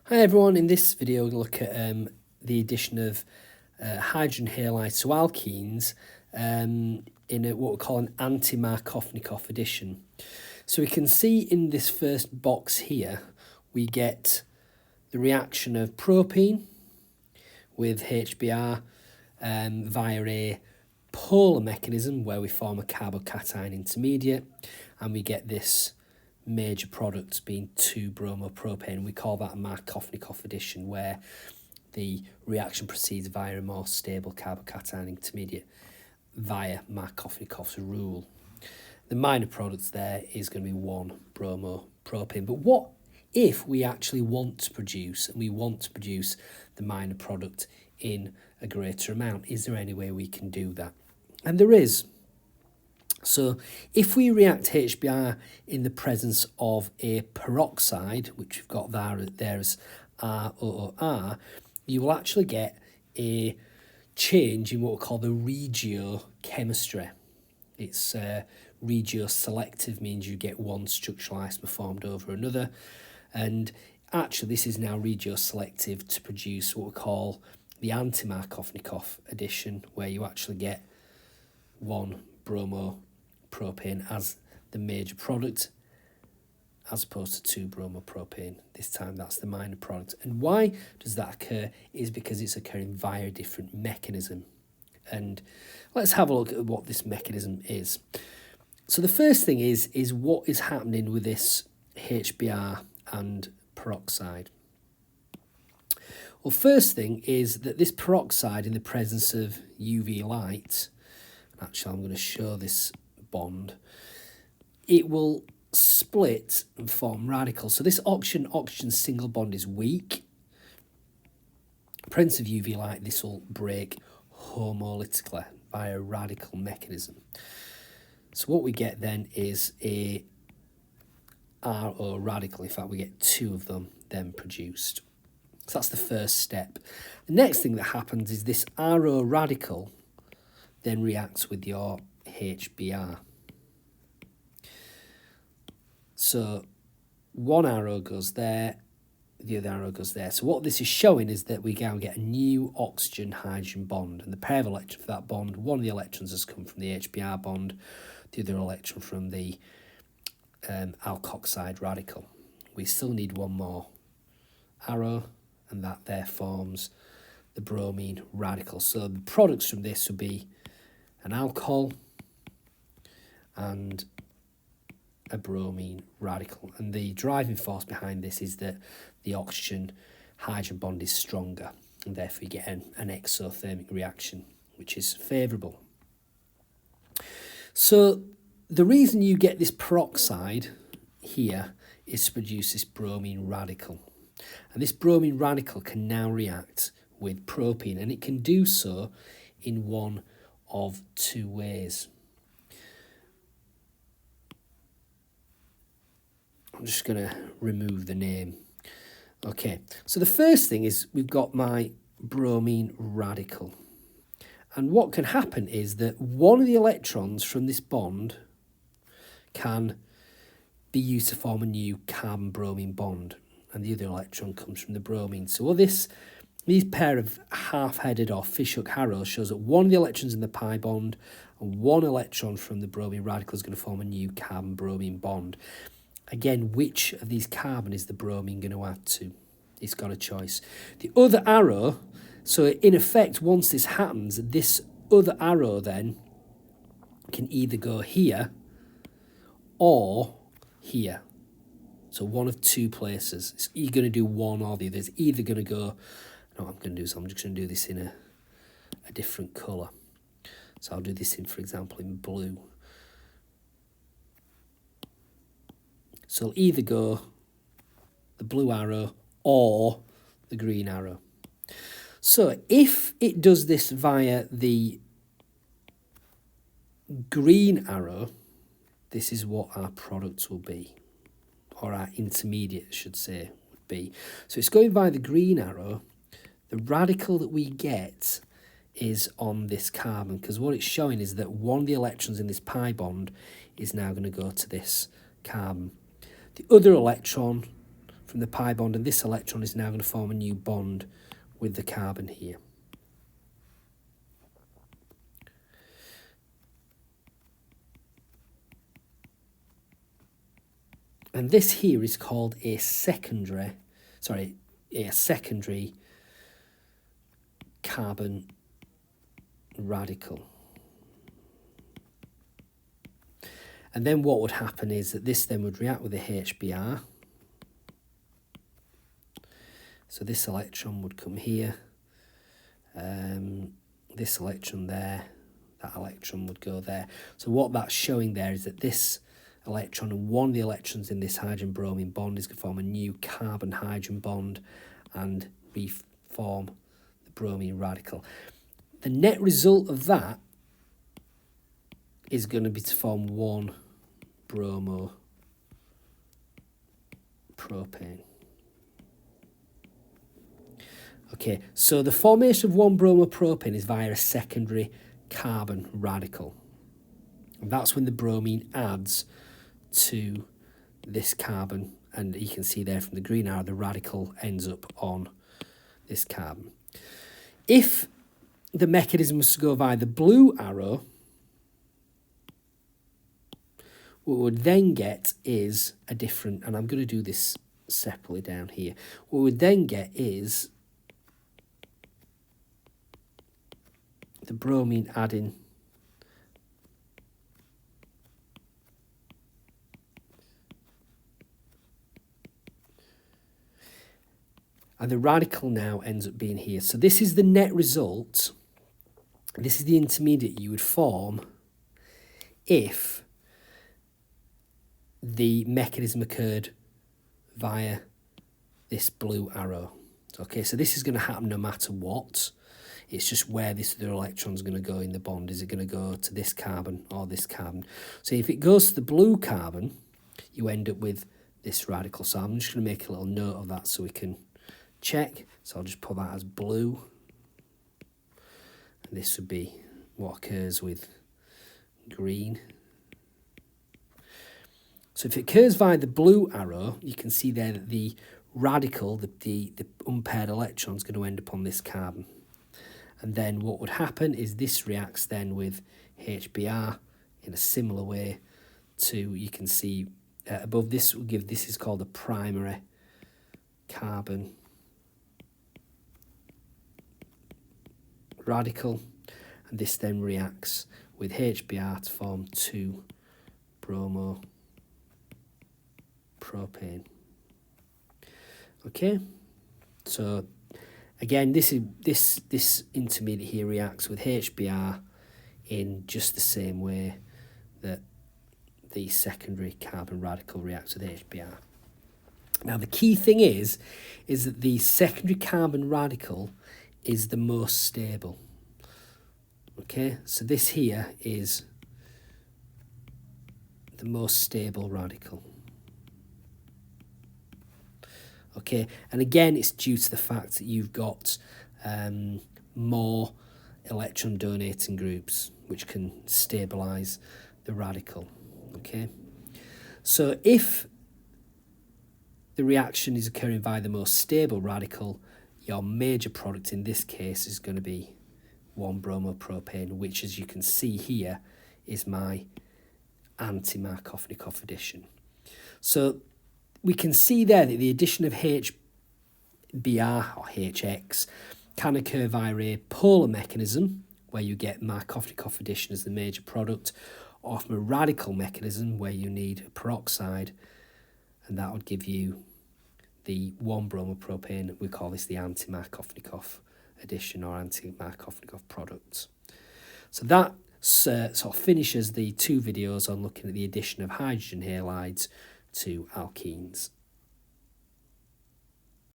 Hi everyone, in this video we'll look at the addition of hydrogen halides to alkenes in what we call an Anti-Markovnikov addition. So we can see in this first box here we get the reaction of propene with HBr via a polar mechanism where we form a carbocation intermediate, and we get this major product being 2-bromopropane. We call that a Markovnikov addition, where the reaction proceeds via a more stable carbocation intermediate via Markovnikov's rule. The minor product there is going to be 1-bromopropane. But what if we actually want to produce the minor product in a greater amount? Is there any way we can do that? And there is. So if we react HBr in the presence of a peroxide, which we've got there as ROR, you will actually get a change in what we call the regiochemistry. It's regioselective, means you get one structural isomer formed over another, and actually this is now regioselective to produce what we call the Anti-Markovnikov addition, where you actually get 1-bromopropane as the major product, as opposed to 2-bromopropane. This time that's the minor product. And why does that occur is because it's occurring via a different mechanism. And let's have a look at what this mechanism is. So the first thing is what is happening with this HBr and peroxide. Well, first thing is that this peroxide, in the presence of UV light, actually I'm going to show this bond, it will split and form radicals. So this oxygen single bond is weak. In presence of UV light, this will break homolytically by a radical mechanism. So what we get then is a RO radical. In fact, we get two of them then produced. So that's the first step. The next thing that happens is this RO radical then reacts with your HBr. So one arrow goes there, the other arrow goes there. So what this is showing is that we now get a new oxygen-hydrogen bond, and the pair of electrons for that bond, one of the electrons has come from the HBr bond, the other electron from the alkoxide radical. We still need one more arrow, and that there forms the bromine radical. So the products from this would be an alcohol and a bromine radical. And the driving force behind this is that the oxygen-hydrogen bond is stronger, and therefore you get an exothermic reaction, which is favourable. So the reason you get this peroxide here is to produce this bromine radical. And this bromine radical can now react with propene, and it can do so in one of two ways. I'm just going to remove the name. Okay, so the first thing is we've got my bromine radical. And what can happen is that one of the electrons from this bond can be used to form a new carbon-bromine bond, and the other electron comes from the bromine. So these pair of half-headed or fishhook arrows shows that one of the electrons in the pi bond and one electron from the bromine radical is going to form a new carbon-bromine bond. Again, which of these carbon is the bromine going to add to? It's got a choice. The other arrow, so in effect, once this happens, this other arrow then can either go here or here. So one of two places. It's either going to do one or the other. It's either going to go, no, I'm going to do this, I'm just going to do this in a different colour. So I'll do this in, for example, in blue. So it'll either go the blue arrow or the green arrow. So if it does this via the green arrow, this is what our products will be, or our intermediate, I should say, would be. So it's going via the green arrow. The radical that we get is on this carbon, because what it's showing is that one of the electrons in this pi bond is now going to go to this carbon. The other electron from the pi bond, and this electron is now going to form a new bond with the carbon here. And this here is called a secondary carbon radical. And then what would happen is that this then would react with the HBr. So this electron would come here, this electron there, that electron would go there. So what that's showing there is that this electron and one of the electrons in this hydrogen-bromine bond is going to form a new carbon-hydrogen bond and reform the bromine radical. The net result of that is going to be to form one bromopropane. Okay, so the formation of one bromopropane is via a secondary carbon radical. And that's when the bromine adds to this carbon, and you can see there from the green arrow the radical ends up on this carbon. If the mechanism was to go via the blue arrow, what we would then get is a different, and I'm going to do this separately down here, what we would then get is the bromine adding and the radical now ends up being here. So this is the net result. This is the intermediate you would form if the mechanism occurred via this blue arrow. Okay, so this is going to happen no matter what. It's just where this other electron is going to go in the bond. Is it going to go to this carbon or this carbon? So if it goes to the blue carbon, you end up with this radical. So I'm just going to make a little note of that so we can check. So I'll just put that as blue. And this would be what occurs with green. So if it occurs via the blue arrow, you can see there that the radical, the unpaired electron, is going to end up on this carbon. And then what would happen is this reacts then with HBr in a similar way to, you can see above this will give, this is called a primary carbon radical, and this then reacts with HBr to form 2 bromopropane. Okay, so again, this intermediate here reacts with HBr in just the same way that the secondary carbon radical reacts with HBr. Now the key thing is that the secondary carbon radical is the most stable. Okay, so this here is the most stable radical. Okay, and again, it's due to the fact that you've got more electron donating groups, which can stabilize the radical. Okay, so if the reaction is occurring via the most stable radical, your major product in this case is going to be 1-bromopropane, which, as you can see here, is my anti-Markovnikov addition. So we can see there that the addition of HBr or HX can occur via a polar mechanism, where you get Markovnikov addition as the major product, or from a radical mechanism where you need a peroxide, and that would give you the 1-bromopropane. We call this the anti-Markovnikov addition or anti-Markovnikov product. So that sort of finishes the 2 videos on looking at the addition of hydrogen halides to alkenes.